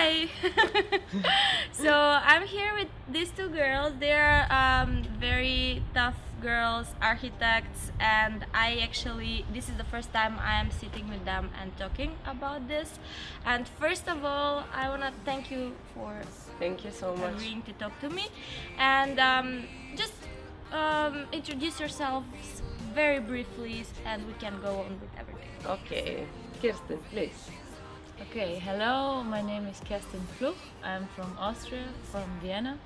Hi! So I'm here with these two girls. They're very tough girls, architects, and this is the first time I am sitting with them and talking about this. And first of all, I want to thank you for Thank you so much. agreeing to talk to me. And just introduce yourselves very briefly, and we can go on with everything. Okay, Kirsten, please. Okay, hello, my name is Kerstin Fluch. I'm from Austria, from Vienna.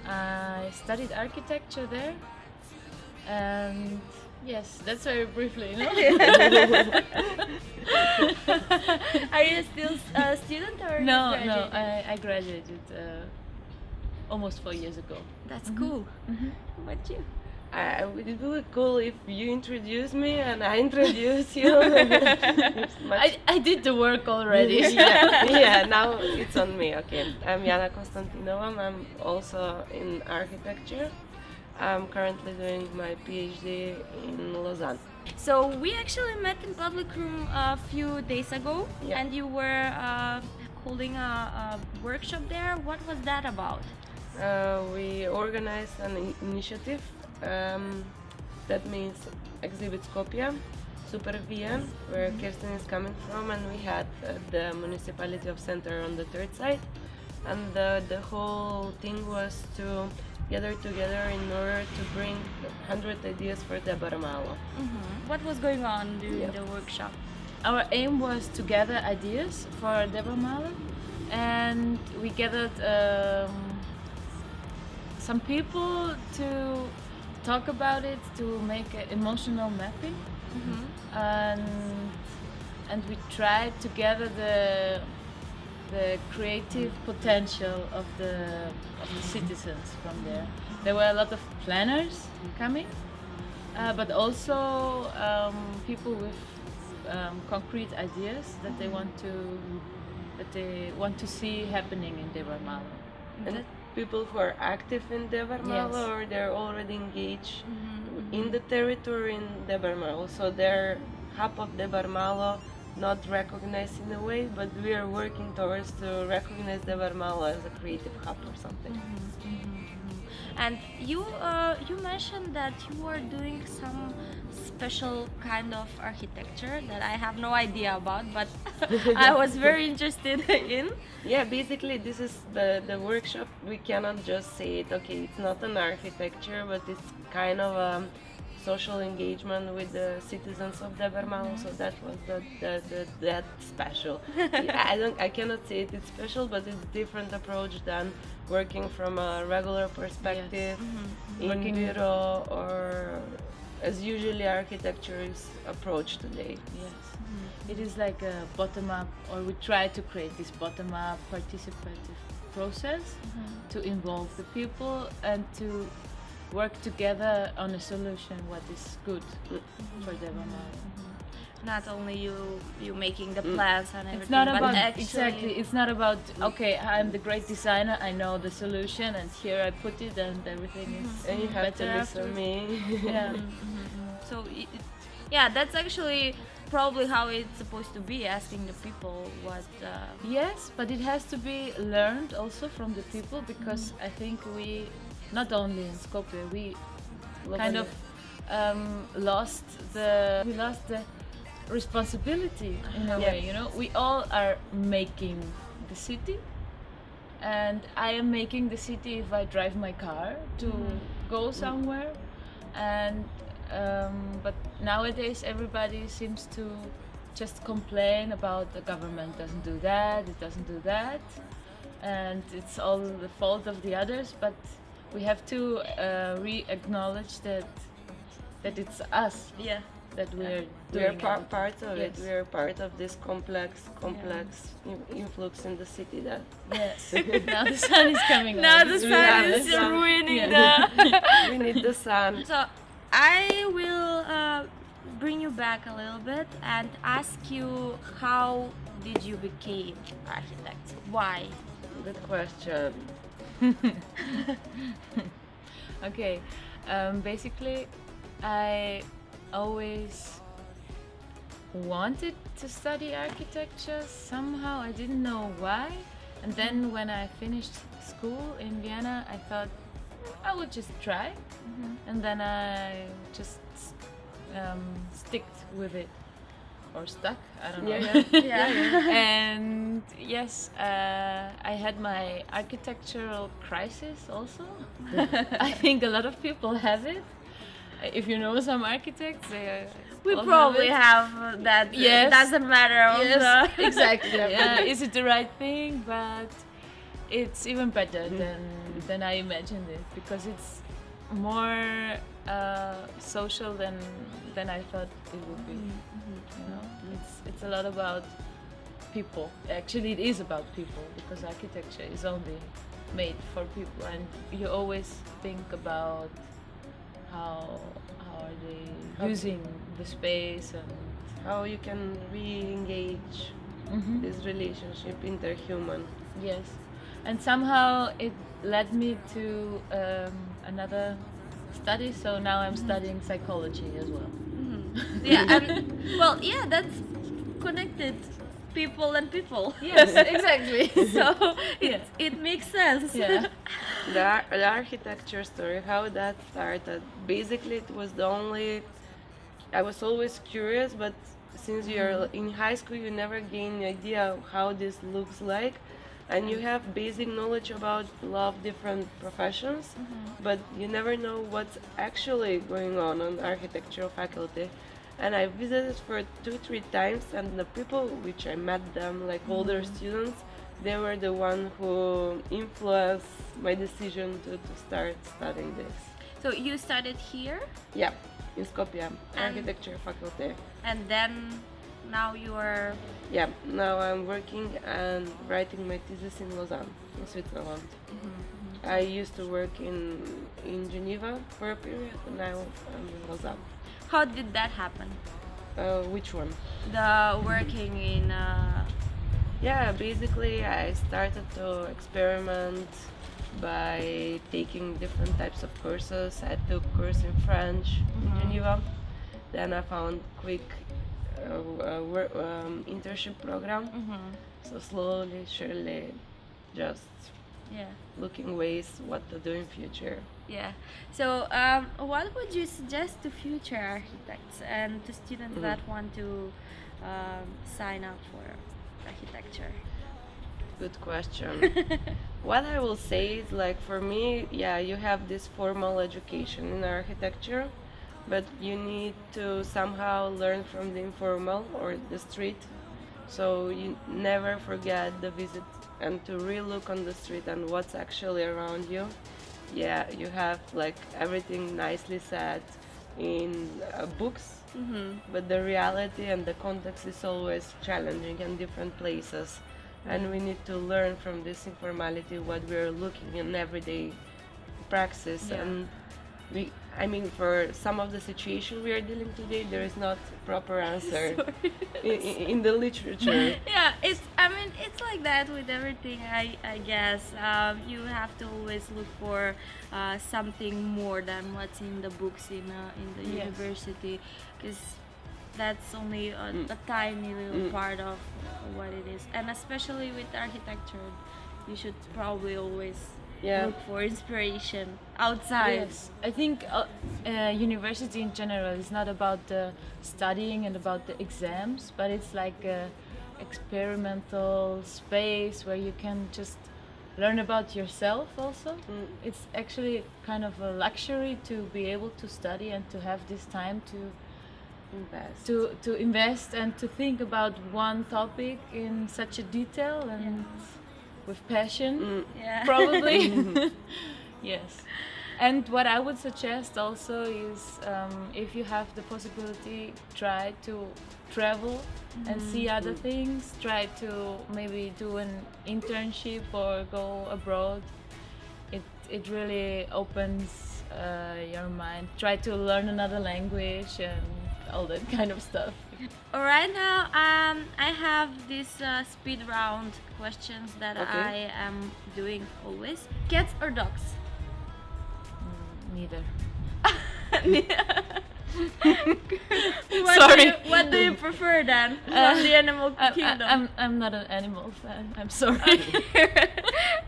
I studied architecture there. And yes, that's very briefly, Are you still a student or No, graduated? I graduated almost 4 years ago. That's cool. How about you? It would be really cool if you introduce me and I introduce you. It's much- I did the work already. yeah, now it's on me. Okay, I'm Jana Konstantinova. I'm also in architecture. I'm currently doing my PhD in Lausanne. So we actually met in public room a few days ago, Yeah. and you were holding a workshop there. What was that about? We organized an initiative that means Exhibit Skopje, Super VM, where Kirsten is coming from, and we had the municipality of Center on the third side, and the whole thing was to gather together in order to bring 100 ideas for the Barmalo. What was going on during Yeah. the workshop? Our aim was to gather ideas for Deborah and we gathered some people to talk about it, to make an emotional mapping, and we tried to gather the creative potential of the citizens from there. There were a lot of planners coming, but also people with concrete ideas that they want to see happening in Deborah. And people who are active in the Barmalo Yes. or they're already engaged in the territory in the Barmalo. So they're half of the Barmalo, not recognized in a way, but we are working towards to recognize the Barmalo as a creative hub or something. And you mentioned that you are doing some special kind of architecture that I have no idea about, but I was very interested in. Yeah, basically this is the workshop. We cannot just say it, okay, it's not an architecture, but it's kind of a social engagement with the citizens of the Barmalo. So that was that special. I cannot say it's special, but it's different approach than working from a regular perspective in Working- bureau or as usually architecture is approached today. Yes. It is like a bottom-up, or we try to create this bottom-up participative process to involve the people and to work together on a solution what is good for Deborah. Not only you making the plans and everything, It's not but about actually, exactly. It's not about okay. I'm the great designer. I know the solution, and here I put it, and everything is And you have to better listen after. me. Yeah. So yeah, that's actually probably how it's supposed to be. Asking the people what. Yes, but it has to be learned also from the people because I think we, not only in Skopje, we kind of lost the responsibility in a way. You know, we all are making the city, and I am making the city if I drive my car to go somewhere, and but nowadays everybody seems to just complain about the government doesn't do that, it doesn't do that, and it's all the fault of the others. But we have to re-acknowledge that it's us Yeah. that we're We are doing part of it. Yes. We are part of this complex influx in the city that Yes. Now the sun is coming out. Now the It's sun really is nice. ruining Yeah. the. we need the sun. So I will bring you back a little bit and ask you, how did you become architect? Why? Good question. Okay. Basically, I always wanted to study architecture somehow. I didn't know why. And then when I finished school in Vienna, I thought I would just try. And then I just sticked with it. Or stuck, I don't know. And yes, I had my architectural crisis also. I think a lot of people have it. If you know some architects, they We all probably have have that. Yes. It doesn't matter. it. Yes, The exactly. Yeah, is it the right thing? But it's even better than I imagined it, because it's more social than I thought it would be. You know, it's a lot about people. Actually, it is about people, because architecture is only made for people, and you always think about how are they using the space and How you can re-engage this relationship interhuman. yes, and somehow it led me to another study. So now I'm studying psychology as well. yeah, and well, yeah, that's connected people and people. Yes, exactly. So Yeah. it makes sense. Yeah. The architecture story, how that started. Basically, it was the only. I was always curious, but since you're in high school, you never gain the idea of how this looks like, and you have basic knowledge about a lot of different professions, but you never know what's actually going on the architectural faculty. And I visited for 2-3 times, and the people which I met them, like older students, they were the one who influenced my decision to start studying this. So you started here, Yeah, in Skopje, architecture faculty. and then now you are. Yeah, now I'm working and writing my thesis in Lausanne, in Switzerland. I used to work in Geneva for a period, and now I'm in Lausanne. How did that happen? Which one? The working in. Yeah, basically I started to experiment by taking different types of courses. I took course in French in Geneva. Then I found quick internship program. So slowly, surely, just Yeah. looking ways what to do in future. Yeah. So, what would you suggest to future architects and to students that want to sign up for architecture? Good question. What I will say is, like, for me, yeah, you have this formal education in architecture, but you need to somehow learn from the informal or the street. So you never forget the visit and to re-look on the street and what's actually around you. Yeah, you have like everything nicely said in books, but the reality and the context is always challenging in different places. And we need to learn from this informality what we're looking in everyday praxis. Yeah. And I mean, for some of the situation we are dealing today, there is not proper answer in the literature. Yeah, I mean, it's like that with everything. I guess you have to always look for something more than what's in the books in the Yes. university, because that's only a tiny little part of what it is. And especially with architecture, you should probably always Yeah. look for inspiration outside. Yes, I think university in general is not about the studying and about the exams, but it's like a experimental space where you can just learn about yourself also. It's actually kind of a luxury to be able to study and to have this time Invest. to invest and to think about one topic in such a detail and with passion. Yeah. Probably. Yes. And what I would suggest also is if you have the possibility, try to travel and see other things. Try to maybe do an internship or go abroad. It really opens your mind. Try to learn another language and all that kind of stuff. All right, now I have these speed round questions that Okay. I am doing always. Cats or dogs? Neither. Sorry. What do you prefer then from the animal kingdom? I'm not an animal fan. I'm sorry.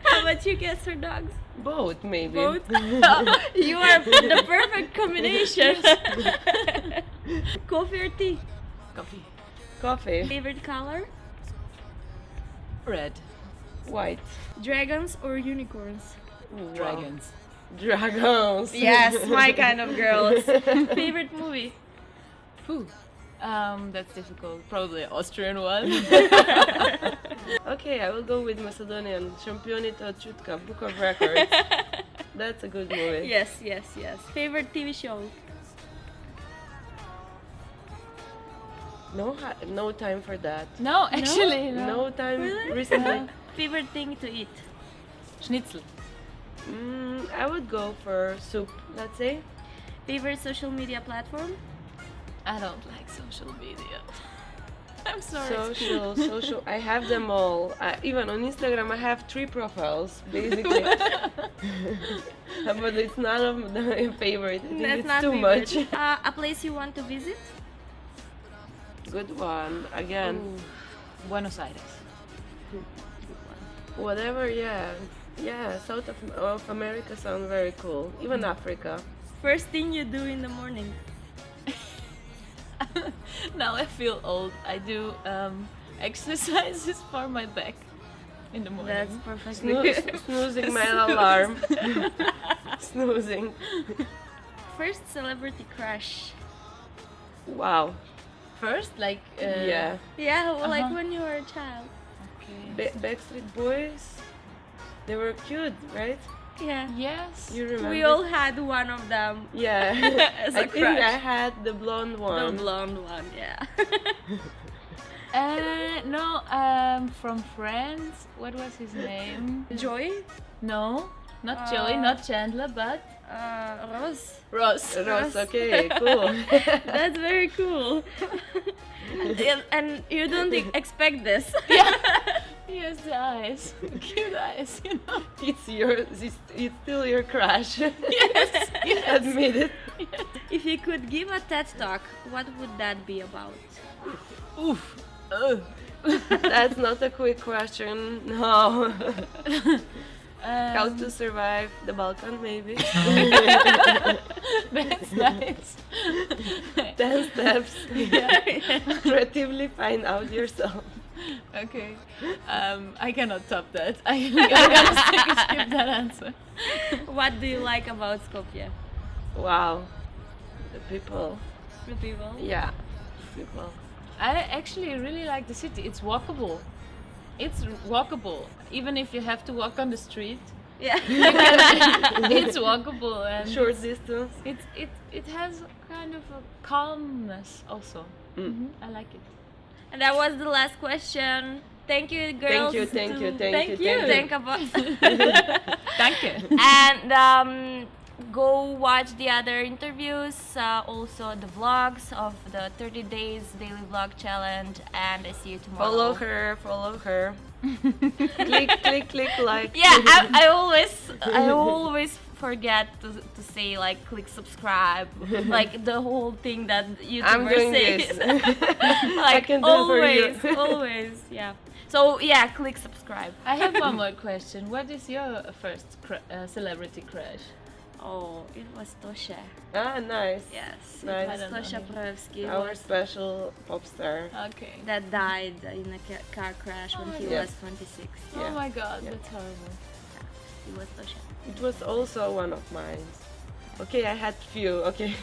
How about you, cats or dogs? Both, maybe. Both. You are the perfect combination. Coffee or tea? Coffee. Coffee. Favorite color? Red. White. Dragons or unicorns? Wow. Dragons. Dragons. Yes, my kind of girls. Favorite movie? Phew. That's difficult. Probably Austrian one. Okay, I will go with Macedonian. Šampioni to Čutka, Book of Records. That's a good movie. Yes, yes, yes. Favorite TV show? No time for that. No, actually, no. No time Really? recently. Favorite thing to eat? Schnitzel. I would go for soup, let's say. Favorite social media platform? I don't like social media. I'm sorry. Social. I have them all. Even on Instagram, I have 3 profiles, basically. But it's none of my favorite. I think That's it's not too favorite. much. A place you want to visit? Good one. Again, Ooh, Buenos Aires. whatever. Yeah. South of America sounds very cool. Even Africa. First thing you do in the morning? Now I feel old. I do exercises for my back in the morning. That's perfectly Snoozing my alarm. Snoozing. First celebrity crush? Wow. First, like Yeah. Yeah, like Uh-huh. when you were a child. Okay. Backstreet Boys. They were cute, right? Yeah. Yes. You remember? We all had one of them. Yeah. As I a think I crush. had the blonde The one. blonde one, yeah. No, from Friends. What was his name? Joy? No, not Joey, not Chandler, but Rose. Ross. Ross, okay, cool. That's very cool. and you don't expect this. He has the eyes, cute eyes, you know. It's still your crush. Yes, Admit it. If you could give a TED talk, what would that be about? Oof. That's not a quick question. No. How Um, to survive the Balkan, maybe. That's nice. 10 steps. Creatively find out yourself. Okay. I cannot top that. I'm gonna skip that answer. What do you like about Skopje? Wow. The people. The people? Yeah. People. I actually really like the city. It's walkable. It's walkable. Even if you have to walk on the street, Yeah. it's walkable and Short distance. it has kind of a calmness also. I like it. And that was the last question. Thank you, girls. Thank you. Think about Danke. and go watch the other interviews, also the vlogs of the 30 days daily vlog challenge, and I see you tomorrow. Follow her. click like. Yeah, I always forget to say like click subscribe, like the whole thing that I'm YouTubers doing say. this. Like I can do for you. always, yeah. So yeah, click subscribe. I have one more question. What is your first celebrity crush? Oh, it was Tosha. Ah, nice. Yes, Nice. it was I don't know Tosha him. Pravsky. Our special pop star. Okay. That died in a car crash when he Yeah. was 26. Yeah. Oh my god, Yeah. that's horrible. He was Tosha. It was also one of mine. Okay, I had few. Okay.